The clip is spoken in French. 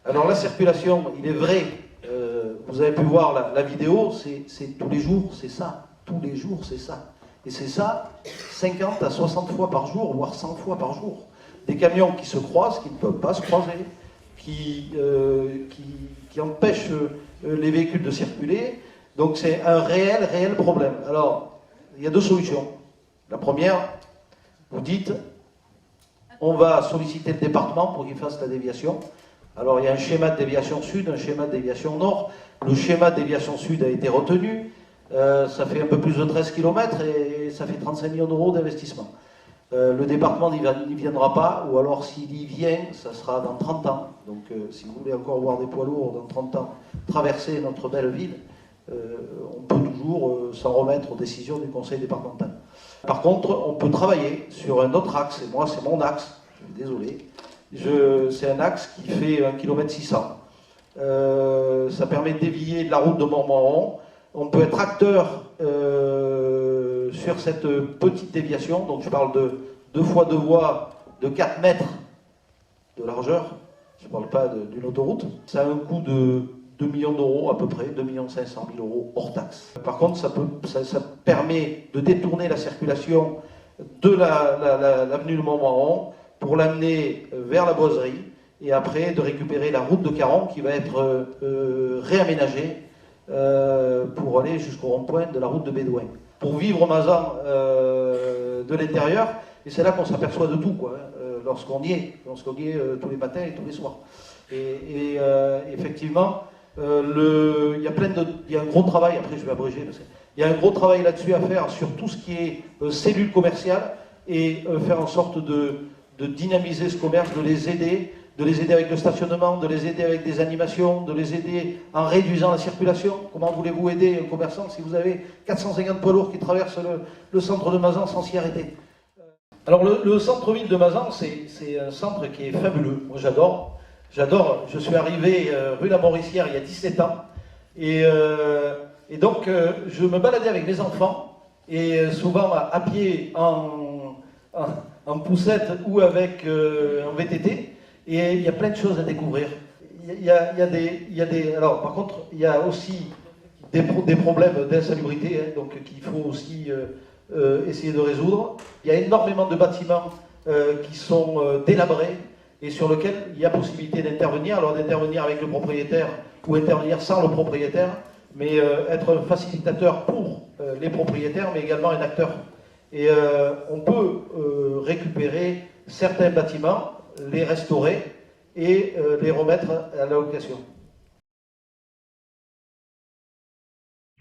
Alors la circulation, il est vrai, vous avez pu voir la vidéo, c'est tous les jours, c'est ça. Tous les jours, c'est ça. Et c'est ça 50 à 60 fois par jour, voire 100 fois par jour. Des camions qui se croisent, qui ne peuvent pas se croiser, qui empêchent les véhicules de circuler. Donc c'est un réel problème. Alors, il y a deux solutions. La première, vous dites, on va solliciter le département pour qu'il fasse la déviation. Alors il y a un schéma de déviation sud, un schéma de déviation nord. Le schéma de déviation sud a été retenu. Ça fait un peu plus de 13 km et ça fait 35 millions d'euros d'investissement. Le département n'y viendra pas, ou alors s'il y vient, ça sera dans 30 ans. Donc si vous voulez encore voir des poids lourds dans 30 ans traverser notre belle ville, on peut toujours s'en remettre aux décisions du conseil départemental. Par contre, on peut travailler sur un autre axe, et moi c'est mon axe, je suis désolé, c'est un axe qui fait 1,6 km. Ça permet de dévier de la route de Montmoron. On peut être acteur sur cette petite déviation, donc je parle de 2 fois 2 voies de 4 mètres de largeur, je ne parle pas d'une autoroute. Ça a un coût de 2 millions d'euros à peu près, 2 500 000 euros hors taxe. Par contre, ça permet de détourner la circulation de l'avenue de Montmoron pour l'amener vers la Boiserie et après de récupérer la route de Caron qui va être réaménagée pour aller jusqu'au rond-point de la route de Bédouin. Pour vivre Mazan de l'intérieur, et c'est là qu'on s'aperçoit de tout, quoi, lorsqu'on y est tous les matins et tous les soirs. Et effectivement, il y a un gros travail, après je vais abréger, il y a un gros travail là-dessus à faire sur tout ce qui est cellules commerciales et faire en sorte de dynamiser ce commerce, de les aider avec le stationnement, de les aider avec des animations, de les aider en réduisant la circulation. Comment voulez-vous aider un commerçant si vous avez 450 poids lourds qui traversent le centre de Mazan sans s'y arrêter? Alors le centre-ville de Mazan, c'est un centre qui est fabuleux. Moi j'adore. Je suis arrivé rue La Mauricière il y a 17 ans. Et donc je me baladais avec mes enfants, et souvent à pied en poussette ou avec en VTT. Et il y a plein de choses à découvrir. Alors, par contre, il y a aussi des problèmes d'insalubrité, hein, donc qu'il faut aussi essayer de résoudre. Il y a énormément de bâtiments qui sont délabrés et sur lesquels il y a possibilité d'intervenir. Alors d'intervenir avec le propriétaire ou intervenir sans le propriétaire, mais être un facilitateur pour les propriétaires, mais également un acteur. Et on peut récupérer certains bâtiments, les restaurer et les remettre à la location.